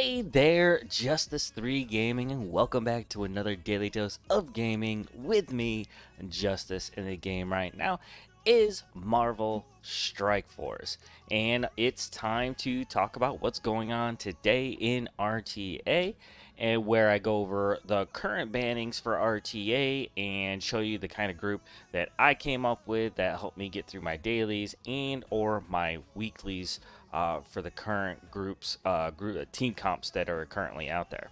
Hey there, Justice 3 Gaming, and welcome back to another daily dose of gaming with me. Justice in the game right now is Marvel Strike Force, and it's time to talk about what's going on today in RTA, and where I go over the current bannings for RTA and show you the kind of group that I came up with that helped me get through my dailies and or my weeklies for the current team comps that are currently out there.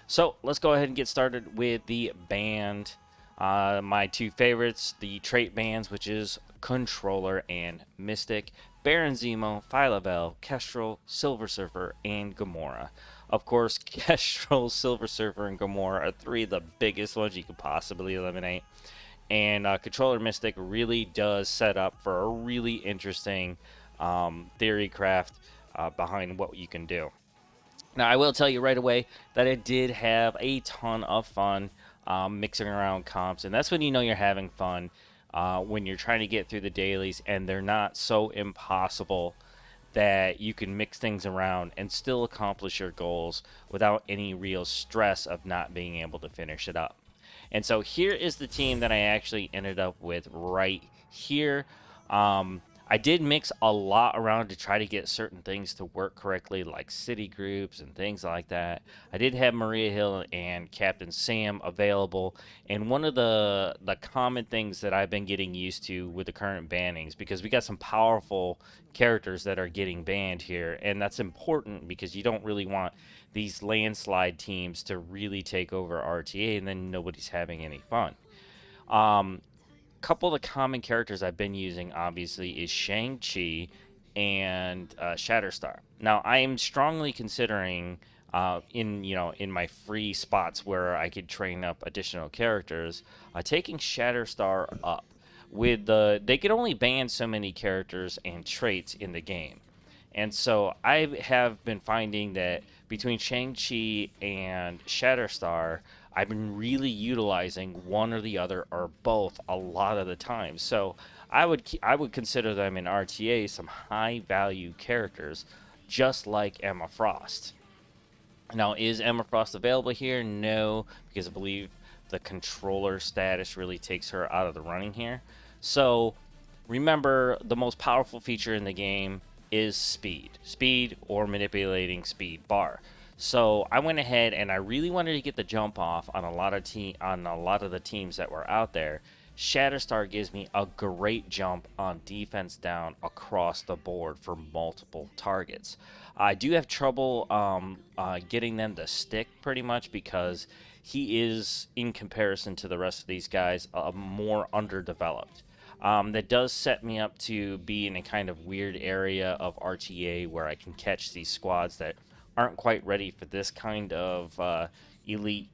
So let's go ahead and get started with the band. My two favorites, the trait bands, which is Controller and Mystic, Baron Zemo, Phyla-Vell, Kestrel, Silver Surfer, and Gamora. Of course, Kestrel, Silver Surfer, and Gamora are three of the biggest ones you could possibly eliminate. And Controller Mystic really does set up for a really interesting theory craft behind what you can do. Now, I will tell you right away that I did have a ton of fun mixing around comps, and that's when you know you're having fun when you're trying to get through the dailies and they're not so impossible that you can mix things around and still accomplish your goals without any real stress of not being able to finish it up. And so here is the team that I actually ended up with right here. I did mix a lot around to try to get certain things to work correctly, like city groups and things like that. I did have Maria Hill and Captain Sam available, and one of the common things that I've been getting used to with the current bannings, because we got some powerful characters that are getting banned here, and that's important because you don't really want these landslide teams to really take over RTA, and then nobody's having any fun. Couple of the common characters I've been using obviously is Shang-Chi and Shatterstar. Now I am strongly considering in my free spots where I could train up additional characters, taking Shatterstar up. They could only ban so many characters and traits in the game. And so I have been finding that between Shang-Chi and Shatterstar, I've been really utilizing one or the other or both a lot of the time. So I would consider them in RTA some high value characters, just like Emma Frost. Now, is Emma Frost available here? No, because I believe the controller status really takes her out of the running here. So remember, the most powerful feature in the game is speed or manipulating speed bar. So I went ahead and I really wanted to get the jump off on a lot of the teams that were out there. Shatterstar gives me a great jump on defense down across the board for multiple targets. I do have trouble getting them to stick pretty much because he is, in comparison to the rest of these guys, more underdeveloped. That does set me up to be in a kind of weird area of RTA where I can catch these squads that aren't quite ready for this kind of elite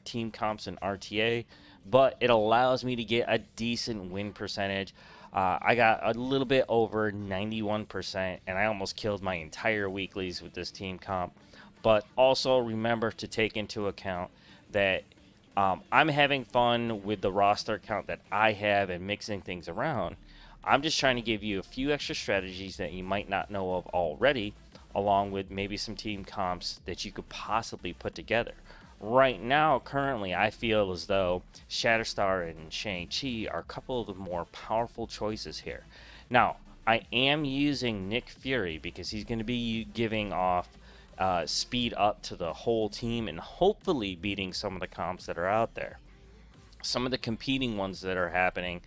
team comps in RTA, but it allows me to get a decent win percentage. I got a little bit over 91%, and I almost killed my entire weeklies with this team comp. But also remember to take into account that I'm having fun with the roster count that I have and mixing things around. I'm just trying to give you a few extra strategies that you might not know of already, along with maybe some team comps that you could possibly put together. Right now, currently, I feel as though Shatterstar and Shang-Chi are a couple of the more powerful choices here. Now, I am using Nick Fury because he's going to be giving off speed up to the whole team and hopefully beating some of the comps that are out there. Some of the competing ones that are happening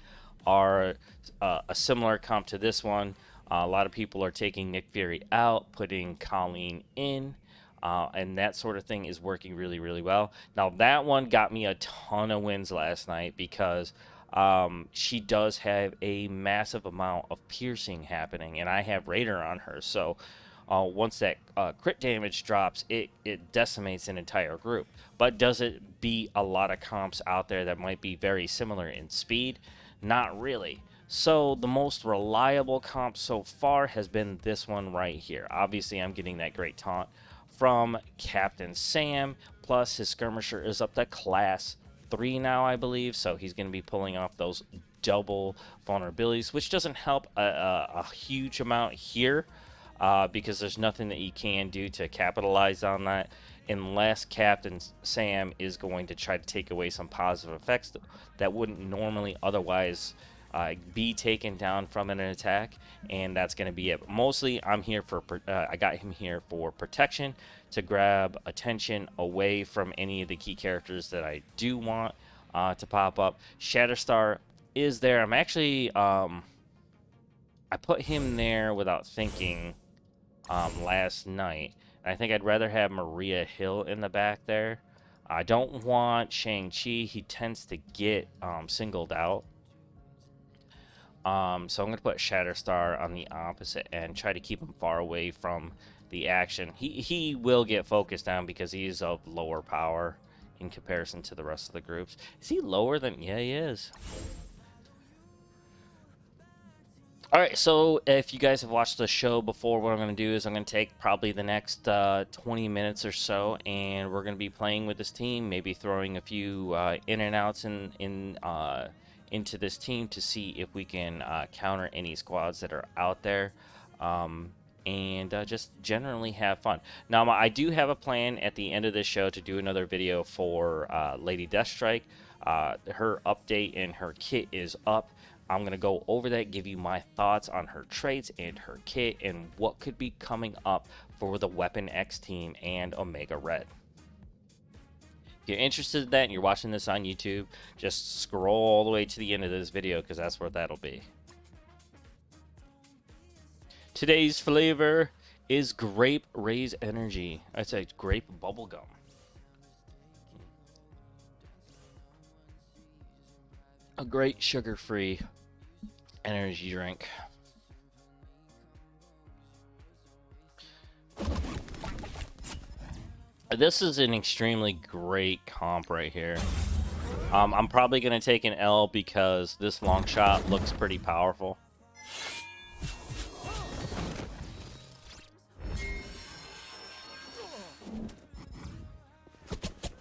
are a similar comp to this one. A lot of people are taking Nick Fury out, putting Colleen in, and that sort of thing is working really, really well. Now, that one got me a ton of wins last night because she does have a massive amount of piercing happening, and I have Raider on her. So once that crit damage drops, it decimates an entire group. But does it beat a lot of comps out there that might be very similar in speed? Not really. So the most reliable comp so far has been this one right here. Obviously, I'm getting that great taunt from Captain Sam, plus his skirmisher is up to class 3 now, I believe, so he's going to be pulling off those double vulnerabilities, which doesn't help a huge amount here. because there's nothing that you can do to capitalize on that unless Captain Sam is going to try to take away some positive effects that wouldn't normally otherwise be taken down from an attack, and that's going to be it. But mostly, I'm here for I got him here for protection, to grab attention away from any of the key characters that I do want to pop up. Shatterstar is there. I'm actually I put him there without thinking last night. I think I'd rather have Maria Hill in the back there. I don't want Shang-Chi. He tends to get singled out. So I'm going to put Shatterstar on the opposite end, try to keep him far away from the action. He will get focused on because he is of lower power in comparison to the rest of the groups. Is he lower than... Yeah, he is. Alright, so if you guys have watched the show before, what I'm going to do is I'm going to take probably the next 20 minutes or so, and we're going to be playing with this team, maybe throwing a few in and outs into this team to see if we can counter any squads that are out there, and just generally have fun. Now, I do have a plan at the end of this show to do another video for Lady Deathstrike. Her update and her kit is up. I'm going to go over that, give you my thoughts on her traits and her kit and what could be coming up for the Weapon X team and Omega Red. If you're interested in that and you're watching this on YouTube, just scroll all the way to the end of this video because that's where that'll be. Today's flavor is Grape Raise Energy. That's a grape bubblegum. A great sugar-free energy drink. This is an extremely great comp right here. I'm probably going to take an L because this long shot looks pretty powerful.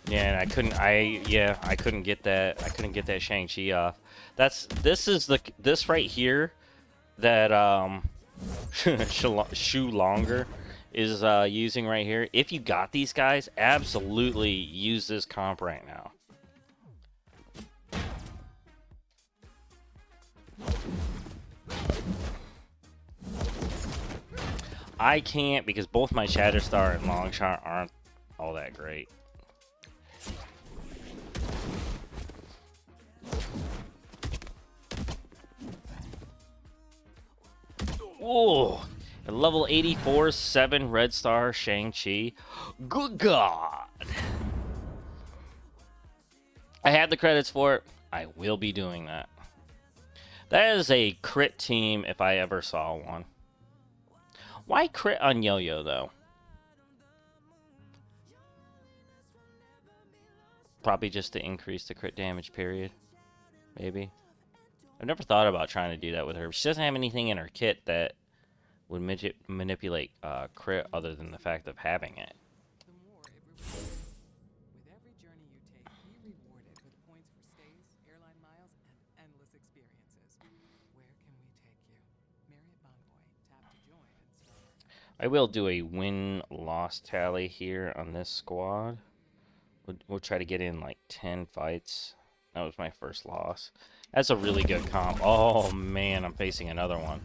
Yeah, and I couldn't get that. I couldn't get that Shang-Chi off. This right here that Shu Longer is using right here. If you got these guys, absolutely use this comp right now. I can't because both my Shatterstar and Longshot aren't all that great. Oh, at level 84, 7 Red Star Shang-Chi. Good God. I had the credits for it. I will be doing that. That is a crit team if I ever saw one. Why crit on Yo-Yo, though? Probably just to increase the crit damage period. Maybe. I've never thought about trying to do that with her. She doesn't have anything in her kit that would manipulate crit other than the fact of having it. With every journey you take, be rewarded with points for stays, airline miles, and endless experiences. Where can we take you? Marriott Bonvoy. Tap to join and start. I will do a win-loss tally here on this squad. We'll try to get in like 10 fights. That was my first loss. That's a really good comp. Oh man, I'm facing another one.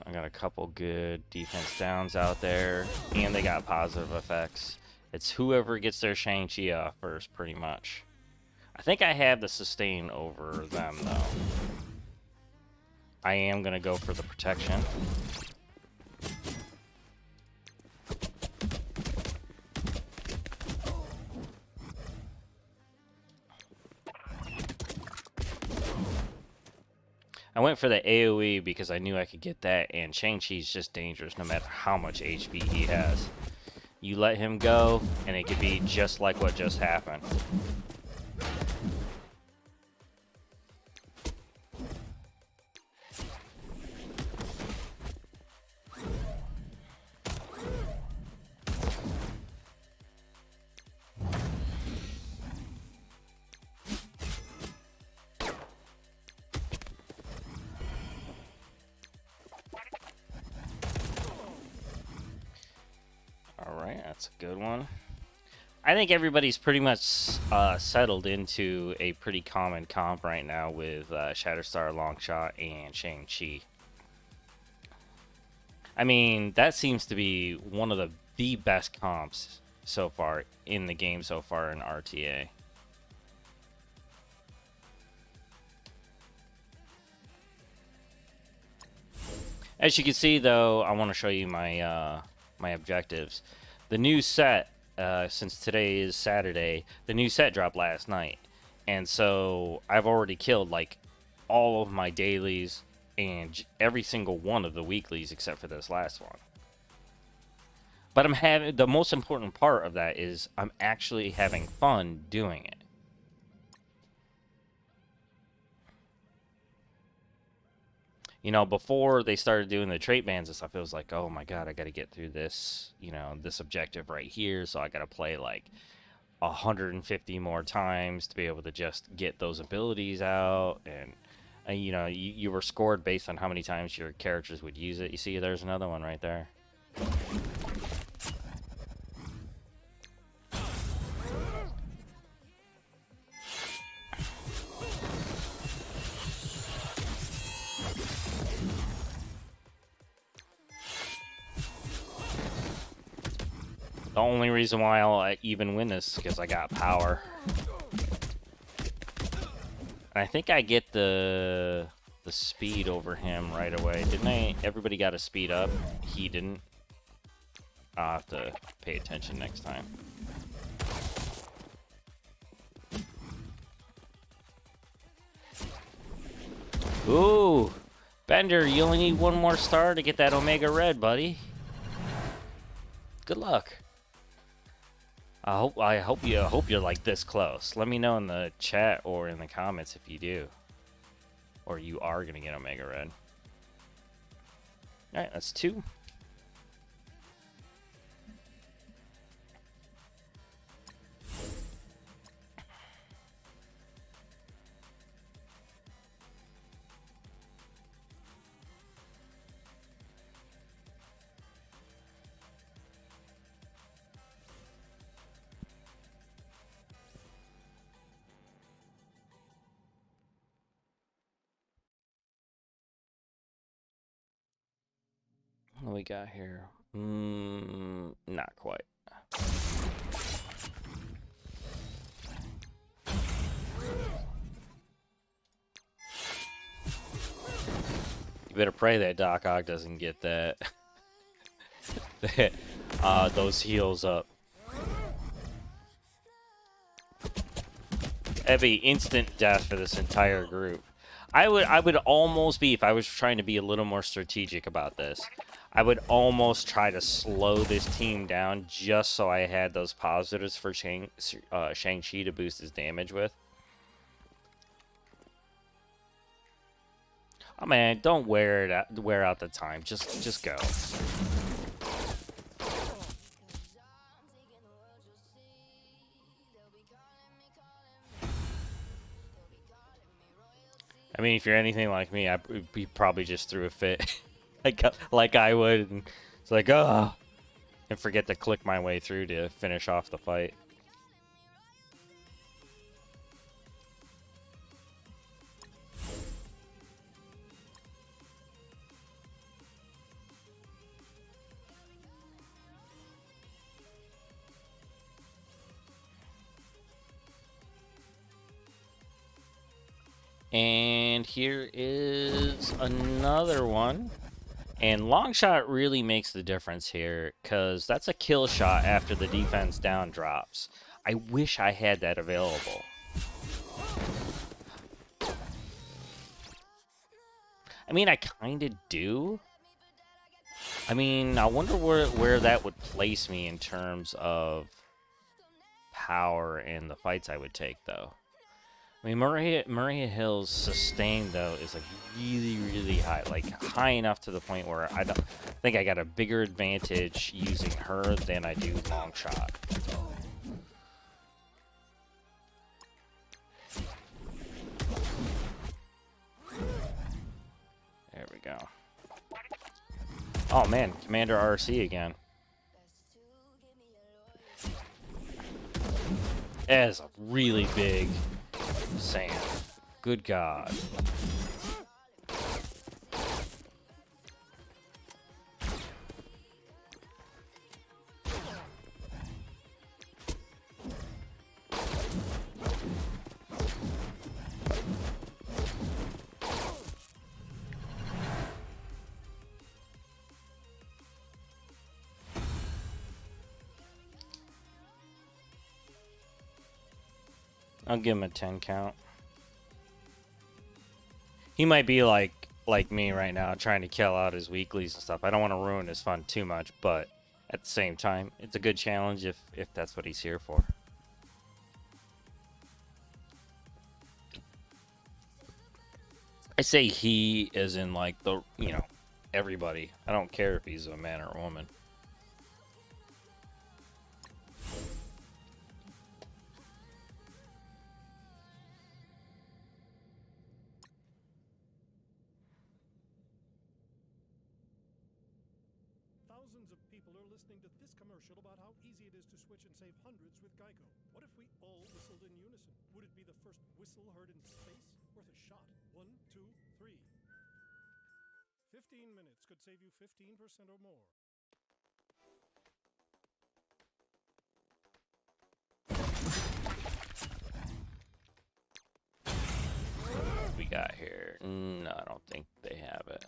I got a couple good defense downs out there, and they got positive effects. It's whoever gets their Shang-Chi off first, pretty much. I think I have the sustain over them, though. I am going to go for the protection. I went for the AoE because I knew I could get that, and Shang-Chi's just dangerous no matter how much HP he has. You let him go, and it could be just like what just happened. That's a good one. I think everybody's pretty much settled into a pretty common comp right now with Shatterstar, Longshot, and Shang-Chi. I mean, that seems to be one of the best comps so far in the game so far in RTA. As you can see, though, I want to show you my my objectives. The new set, since today is Saturday, the new set dropped last night, and so I've already killed like all of my dailies and every single one of the weeklies except for this last one. But I'm having the most important part of that is I'm actually having fun doing it. You know, before they started doing the trait bans and stuff, it was like, oh my god, I got to get through this, you know, this objective right here. So I got to play like 150 more times to be able to just get those abilities out. And you know, you were scored based on how many times your characters would use it. You see, there's another one right there. The only reason why I'll even win this is because I got power. And I think I get the speed over him right away. Didn't I? Everybody got a speed up. He didn't. I'll have to pay attention next time. Ooh! Bender, you only need one more star to get that Omega Red, buddy. Good luck. I hope you're like this close. Let me know in the chat or in the comments if you do, or you are gonna get Omega Red. All right, that's 2. What we got here? Not quite. You better pray that Doc Ock doesn't get that. Those heals up. That'd be instant death for this entire group. I would almost be, if I was trying to be a little more strategic about this, I would almost try to slow this team down just so I had those positives for Shang-Chi to boost his damage with. Oh man, don't wear out the time. Just go. I mean, if you're anything like me, you probably just threw a fit, like I would. And it's like, oh, and forget to click my way through to finish off the fight. And here is another one. And Longshot really makes the difference here, because that's a kill shot after the defense down drops. I wish I had that available. I mean, I kind of do. I mean, I wonder where that would place me in terms of power and the fights I would take, though. I mean, Maria Hill's sustain, though, is like really, really high. Like, high enough to the point where I don't think I got a bigger advantage using her than I do Longshot. There we go. Oh, man. Commander RC again. That is a really big sand. Good God. I'll give him a 10 count. He might be like me right now, trying to kill out his weeklies and stuff. I don't want to ruin his fun too much, but at the same time, it's a good challenge if that's what he's here for. I say he as in like the, you know, everybody. I don't care if he's a man or a woman. Thousands of people are listening to this commercial about how easy it is to switch and save hundreds with Geico. What if we all whistled in unison? Would it be the first whistle heard in space? Worth a shot. 1, 2, 3. 15 minutes could save you 15% or more. What we got here? No, I don't think they have it.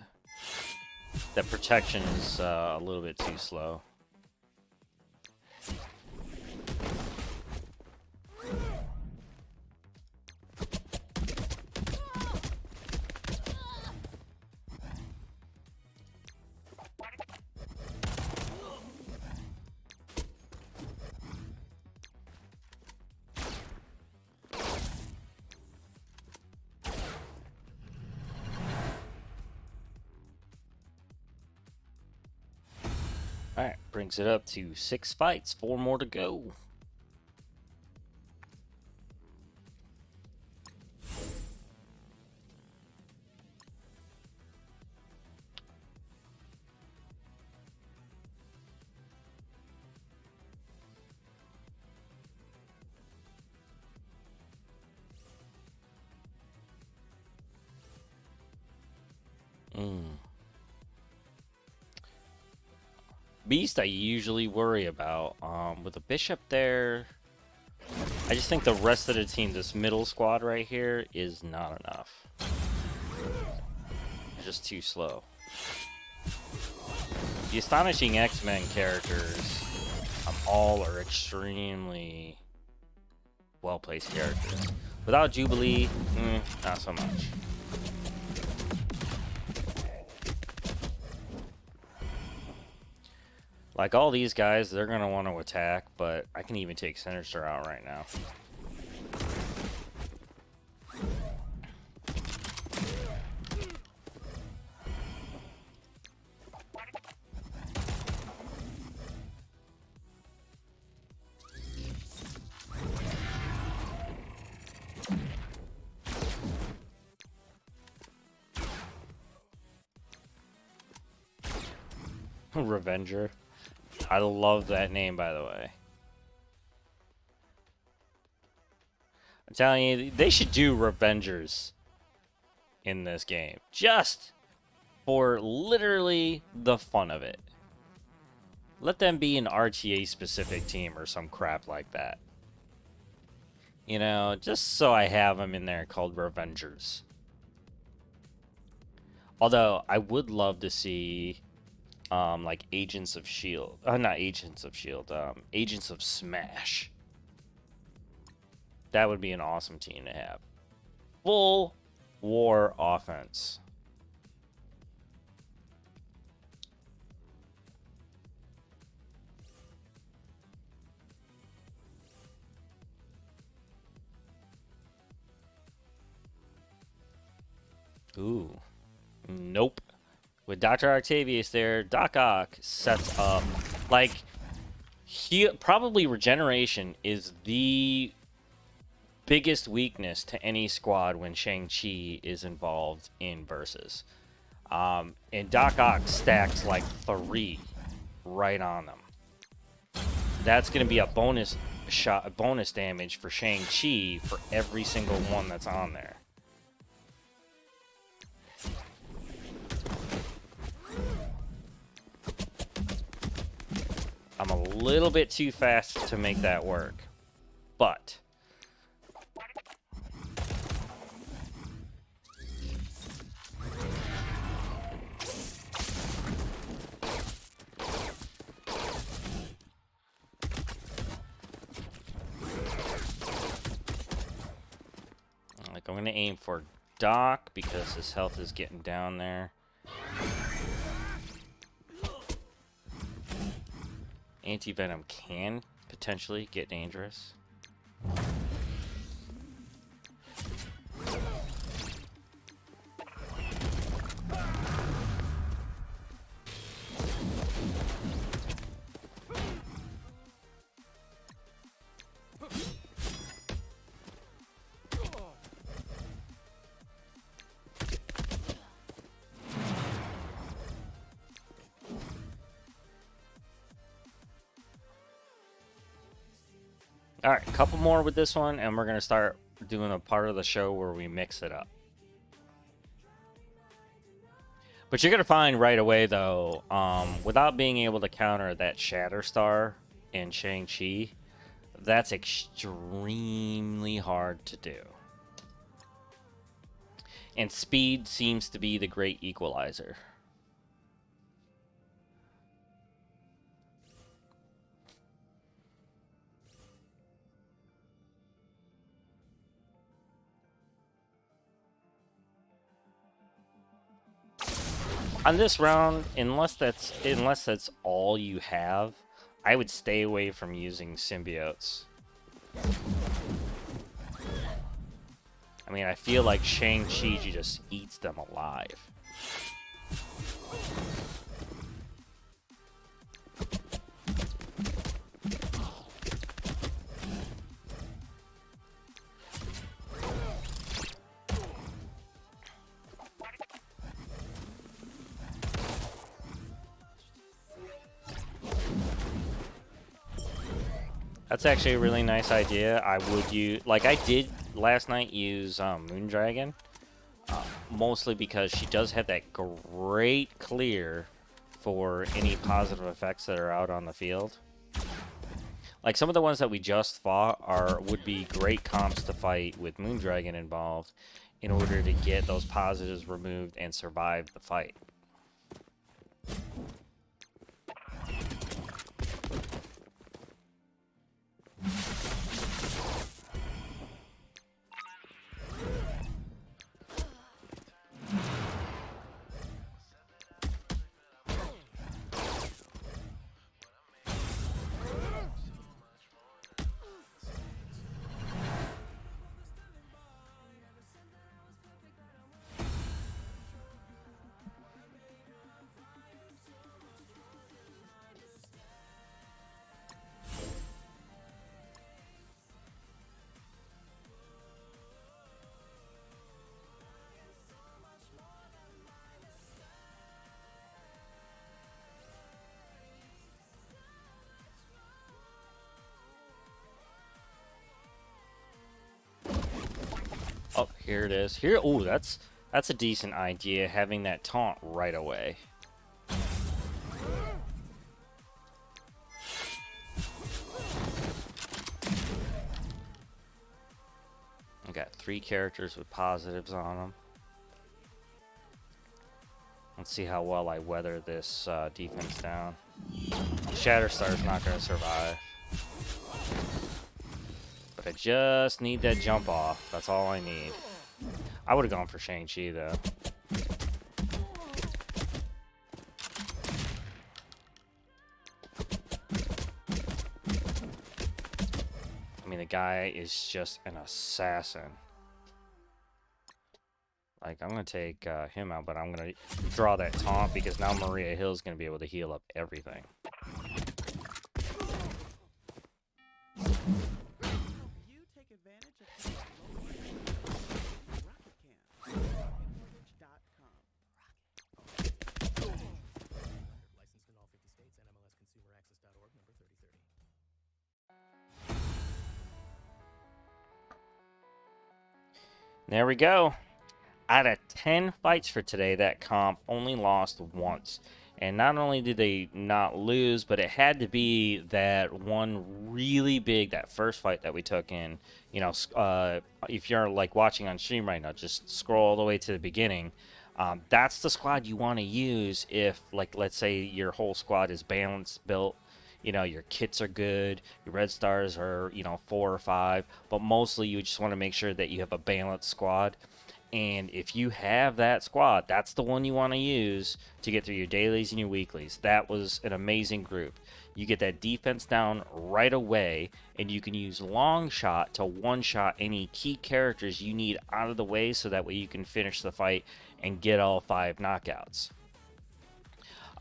That protection is a little bit too slow. Alright, brings it up to 6 fights, 4 more to go. Beast I usually worry about. With a bishop there, I just think the rest of the team, this middle squad right here, is not enough. They're just too slow. The Astonishing X-Men characters, all are extremely well-placed characters. Without Jubilee, not so much. Like all these guys, they're going to want to attack, but I can even take Sinister out right now. Revenger. I love that name, by the way. I'm telling you, they should do Revengers in this game. Just for literally the fun of it. Let them be an RTA specific team or some crap like that. You know, just so I have them in there called Revengers. Although, I would love to see like Agents of S.H.I.E.L.D. Not Agents of S.H.I.E.L.D., Agents of Smash. That would be an awesome team to have. Full war offense. Ooh. Nope. With Dr. Octavius there, Doc Ock sets up, like, probably regeneration is the biggest weakness to any squad when Shang-Chi is involved in versus. And Doc Ock stacks like 3 right on them. That's going to be a bonus shot bonus damage for Shang-Chi for every single one that's on there. I'm a little bit too fast to make that work, but like I'm gonna aim for Doc because his health is getting down there. Anti-venom can potentially get dangerous. All right, a couple more with this one, and we're going to start doing a part of the show where we mix it up. But you're going to find right away, though, without being able to counter that Shatterstar in Shang-Chi, that's extremely hard to do. And speed seems to be the great equalizer. On this round, unless that's all you have, I would stay away from using symbiotes. I mean, I feel like Shang-Chi just eats them alive. That's actually a really nice idea. I would use, like I did last night, use Moondragon. Mostly because she does have that great clear for any positive effects that are out on the field. Like some of the ones that we just fought would be great comps to fight with Moondragon involved in order to get those positives removed and survive the fight. Oh, here it is. Here, oh, that's a decent idea, having that taunt right away. I got 3 characters with positives on them. Let's see how well I weather this defense down. Shatterstar's not going to survive. But I just need that jump off. That's all I need. I would have gone for Shang-Chi, though. I mean, the guy is just an assassin. Like, I'm going to take him out, but I'm going to draw that taunt because now Maria Hill's going to be able to heal up everything. There we go. Out of 10 fights for today, that comp only lost once. And not only did they not lose, but it had to be that one really big, that first fight that we took in. You know, if you're like watching on stream right now, just scroll all the way to the beginning. That's the squad you want to use if, like, let's say your whole squad is balanced, built. You know, your kits are good, your red stars are, 4 or 5, but mostly you just want to make sure that you have a balanced squad. And if you have that squad, that's the one you want to use to get through your dailies and your weeklies. That was an amazing group. You get that defense down right away, and you can use long shot to one shot any key characters you need out of the way, so that way you can finish the fight and get all 5 knockouts.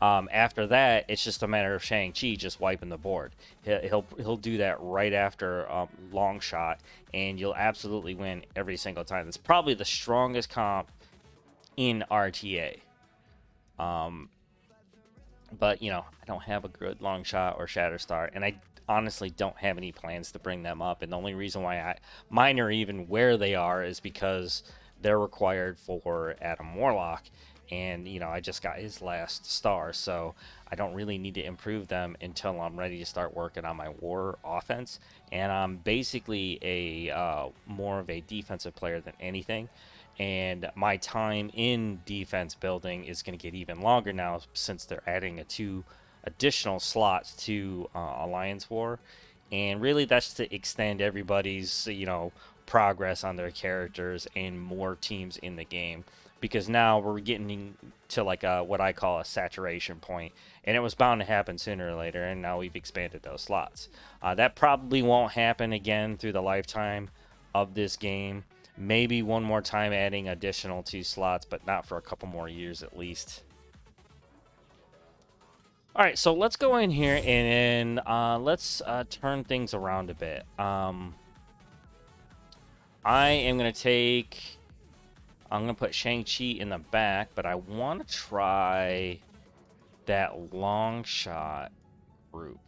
After that, it's just a matter of Shang-Chi just wiping the board. He'll do that right after long shot, and you'll absolutely win every single time. It's probably the strongest comp in RTA. But I don't have a good long shot or Shatterstar, and I honestly don't have any plans to bring them up. And the only reason why mine are even where they are is because they're required for Adam Warlock. And I just got his last star, so I don't really need to improve them until I'm ready to start working on my war offense. And I'm basically a more of a defensive player than anything, and my time in defense building is going to get even longer now, since they're adding 2 additional slots to Alliance War. And really, that's to extend everybody's progress on their characters and more teams in the game, because now we're getting to like what I call a saturation point, and it was bound to happen sooner or later, and now we've expanded those slots. That probably won't happen again through the lifetime of this game. Maybe one more time adding additional 2 slots, but not for a couple more years at least. All right, so let's go in here and let's turn things around a bit. I am going to I'm going to put Shang-Chi in the back, but I want to try that long shot group.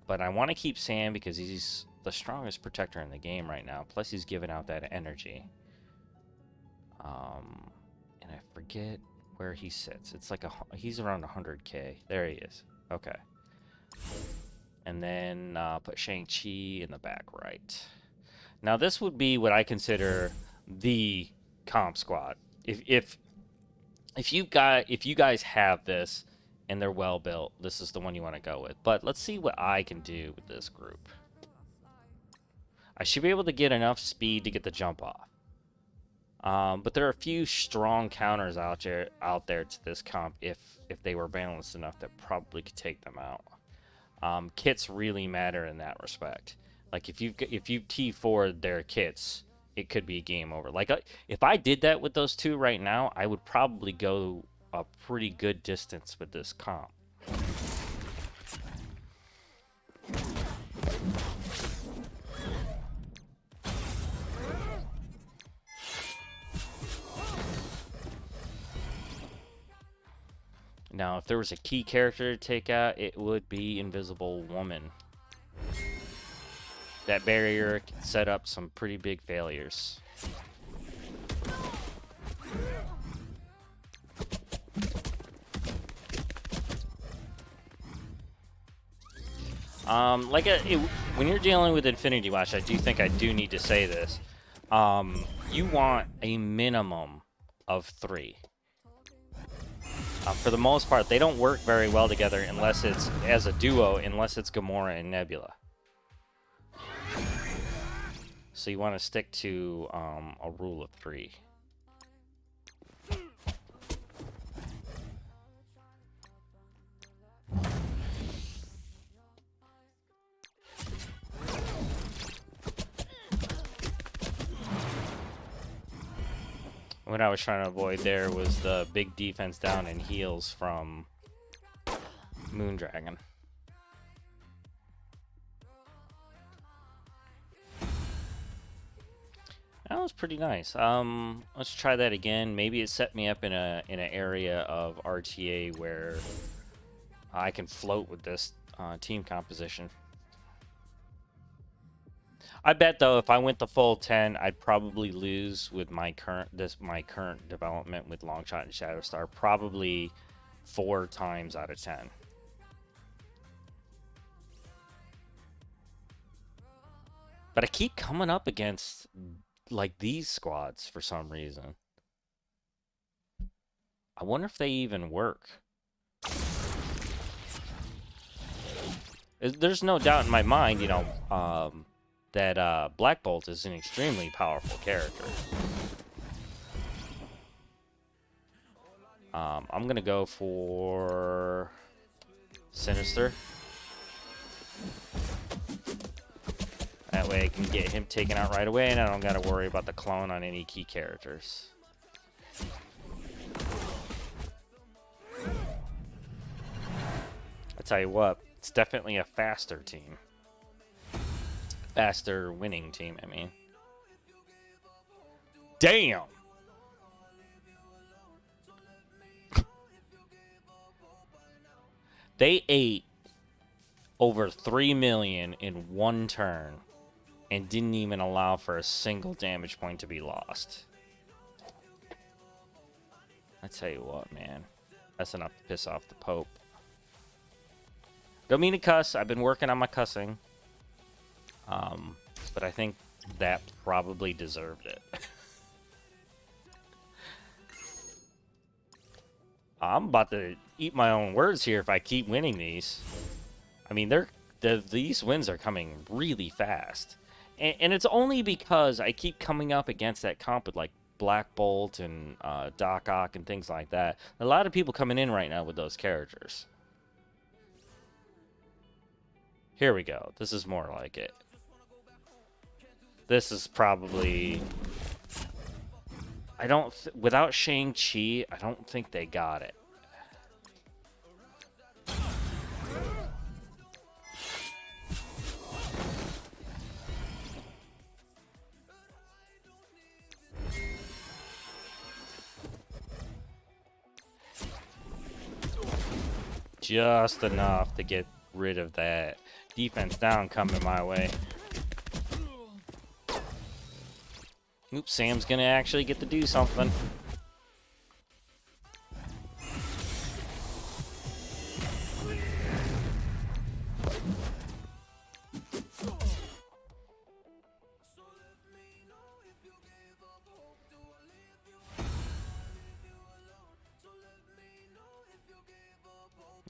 But I want to keep Sam because he's the strongest protector in the game right now. Plus, he's giving out that energy. And I forget where he sits. It's like he's around 100k. There he is. Okay. And then put Shang-Chi in the back right. Now, this would be what I consider the comp squad. If you guys have this and they're well built, this is the one you want to go with. But let's see what I can do with this group. I should be able to get enough speed to get the jump off. But there are a few strong counters out there to this comp if they were balanced enough that probably could take them out. Kits really matter in that respect. Like if you T4'd their kits, it could be game over. Like if I did that with those 2 right now, I would probably go a pretty good distance with this comp. Now, if there was a key character to take out, it would be Invisible Woman. That barrier can set up some pretty big failures. When you're dealing with Infinity Watch, I do need to say this. You want a minimum of 3. For the most part, they don't work very well together unless it's as a duo, unless it's Gamora and Nebula. So you want to stick to a rule of 3. What I was trying to avoid there was the big defense down and heals from Moondragon. That was pretty nice. Let's try that again. Maybe it set me up in an area of RTA where I can float with this team composition. I bet though, if I went the full 10, I'd probably lose with my current development with Longshot and Shatterstar, probably 4 times out of 10. But I keep coming up against like these squads for some reason. I wonder if they even work. There's no doubt in my mind, you know, that Black Bolt is an extremely powerful character. I'm gonna go for Sinister. That way I can get him taken out right away, and I don't gotta worry about the clone on any key characters. I tell you what, it's definitely a faster team. Faster winning team, I mean. Damn! They ate over 3 million in one turn and didn't even allow for a single damage point to be lost. I tell you what, man. That's enough to piss off the Pope. Don't mean to cuss. I've been working on my cussing. But I think that probably deserved it. I'm about to eat my own words here if I keep winning these. I mean, these wins are coming really fast. And it's only because I keep coming up against that comp with like Black Bolt and Doc Ock and things like that. A lot of people coming in right now with those characters. Here we go. This is more like it. This is probably... without Shang-Chi, I don't think they got it. Just enough to get rid of that defense down coming my way. Oops, Sam's gonna actually get to do something.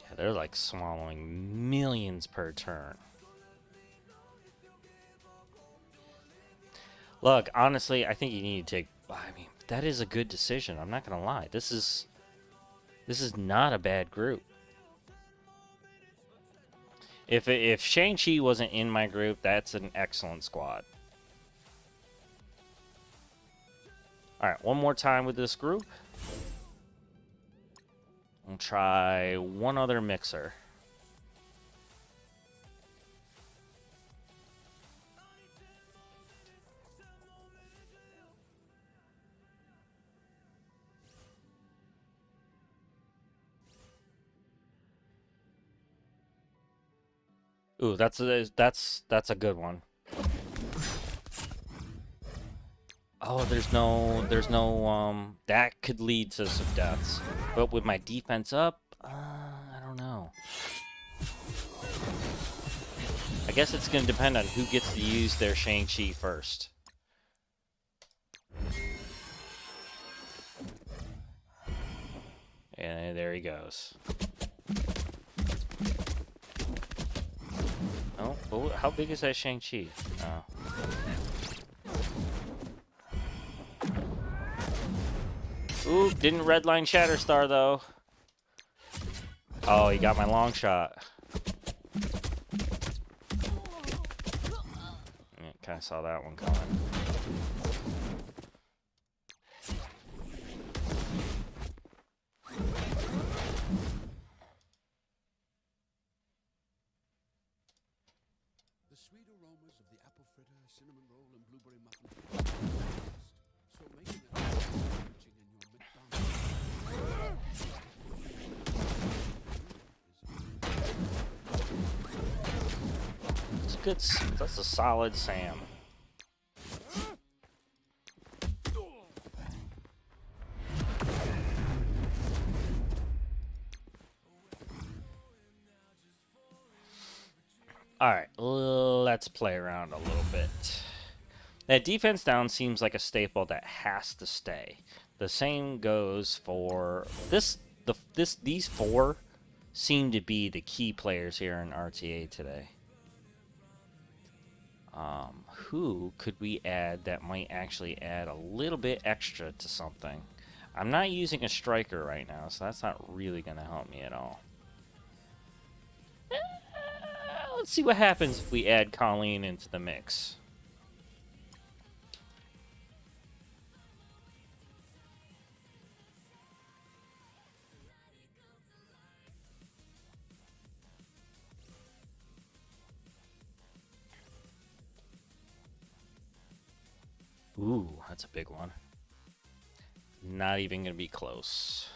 Yeah, they're like swallowing millions per turn. Look, honestly, I think you need to take... I mean, that is a good decision. I'm not going to lie. This is not a bad group. If Shang-Chi wasn't in my group, that's an excellent squad. Alright, one more time with this group. We'll try one other mixer. Ooh, that's a good one. Oh, there's no that could lead to some deaths. But with my defense up, I don't know. I guess it's gonna depend on who gets to use their Shang-Chi first. And there he goes. Oh, well, how big is that Shang-Chi? Oh. Ooh, didn't redline Shatterstar, though. Oh, he got my long shot. Yeah, kind of saw that one coming. The sweet aromas of the apple fritter, cinnamon roll, and blueberry muffin. So making it reaching in your It's a good. That's a solid Sam. Alright, let's play around a little bit. That defense down seems like a staple that has to stay. The same goes for these four seem to be the key players here in RTA today. Who could we add that might actually add a little bit extra to something? I'm not using a striker right now, so that's not really going to help me at all. Let's see what happens if we add Colleen into the mix. Ooh, that's a big one. Not even going to be close.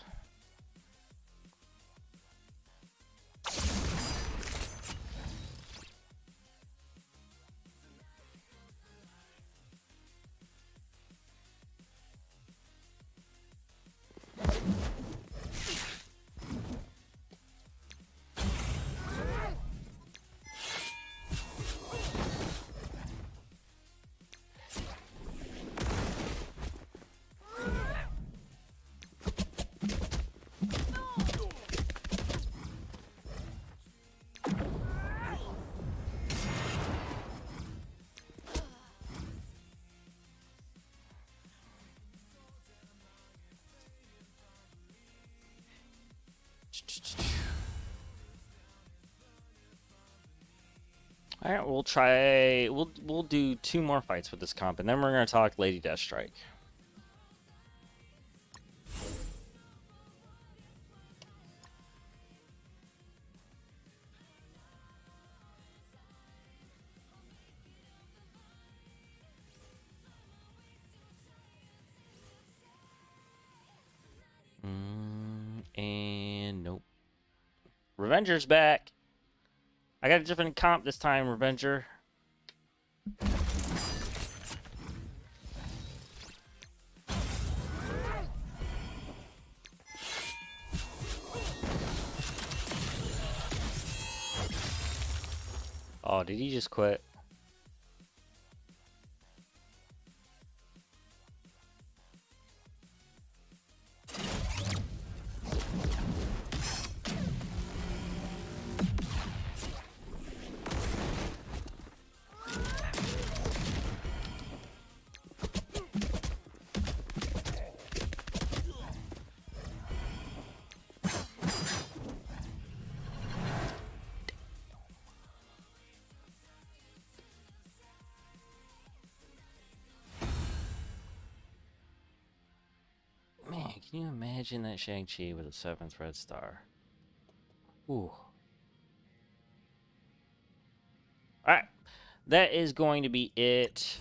All right, we'll try. We'll do 2 more fights with this comp, and then we're gonna talk Lady Deathstrike. And nope. Revenger's back. I got a different comp this time, Revenger. Oh, did he just quit? Man, can you imagine that Shang-Chi with a 7th red star? Ooh. Alright. That is going to be it.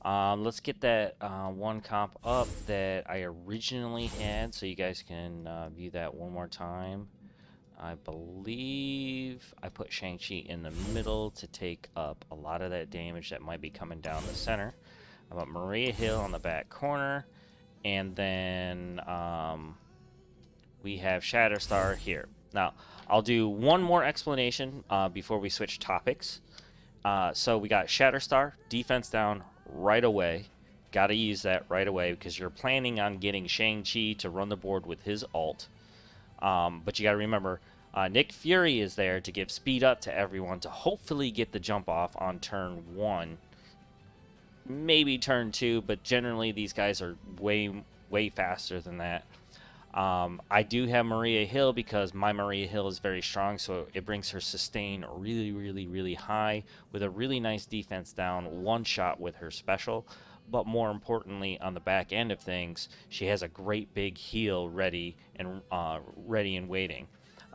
Let's get that one comp up that I originally had so you guys can view that one more time. I believe I put Shang-Chi in the middle to take up a lot of that damage that might be coming down the center. I put Maria Hill on the back corner. And then we have Shatterstar here. Now, I'll do one more explanation before we switch topics. So we got Shatterstar, defense down right away. Got to use that right away because you're planning on getting Shang-Chi to run the board with his ult. But you got to remember, Nick Fury is there to give speed up to everyone to hopefully get the jump off on turn 1. Maybe turn 2, but generally these guys are way faster than that. I do have Maria Hill because my Maria Hill is very strong, so it brings her sustain really high with a really nice defense down, one shot with her special. But more importantly, on the back end of things, she has a great big heal ready and waiting.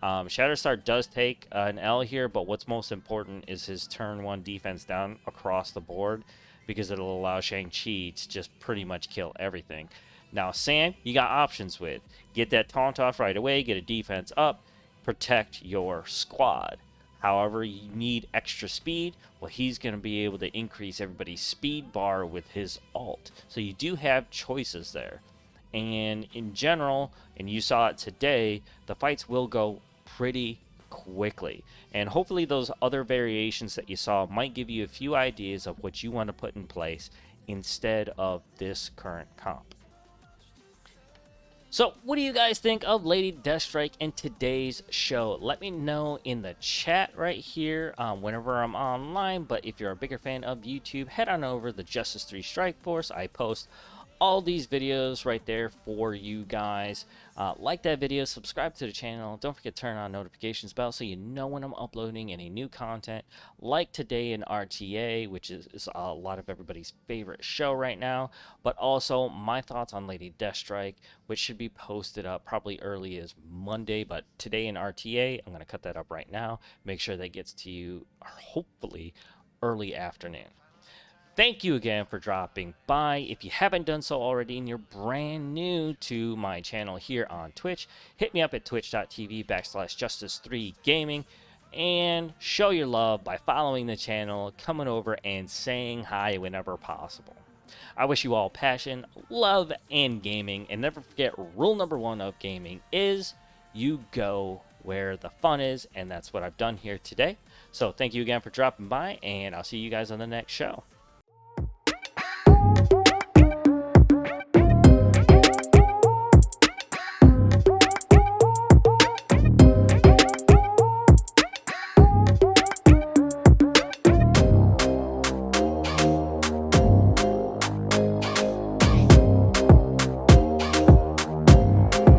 Shatterstar does take an L here, but what's most important is his turn 1 defense down across the board, because it'll allow Shang-Chi to just pretty much kill everything. Now, Sam, you got options with. Get that taunt off right away, get a defense up, protect your squad. However, you need extra speed. Well, he's going to be able to increase everybody's speed bar with his ult. So you do have choices there. And in general, and you saw it today, the fights will go pretty quickly. And hopefully those other variations that you saw might give you a few ideas of what you want to put in place instead of this current comp. So, what do you guys think of Lady Deathstrike in today's show? Let me know in the chat right here whenever I'm online. But if you're a bigger fan of YouTube, head on over to the Justice 3 Strike Force. I post all these videos right there for you guys. Like that video, subscribe to the channel. Don't forget to turn on notifications bell so you know when I'm uploading any new content. Like today in RTA, which is a lot of everybody's favorite show right now. But also my thoughts on Lady Deathstrike, which should be posted up probably early as Monday. But today in RTA, I'm going to cut that up right now. Make sure that gets to you hopefully early afternoon. Thank you again for dropping by. If you haven't done so already and you're brand new to my channel here on Twitch, hit me up at twitch.tv/Justice3Gaming and show your love by following the channel, coming over, and saying hi whenever possible. I wish you all passion, love, and gaming. And never forget, rule number 1 of gaming is you go where the fun is. And that's what I've done here today. So thank you again for dropping by, and I'll see you guys on the next show.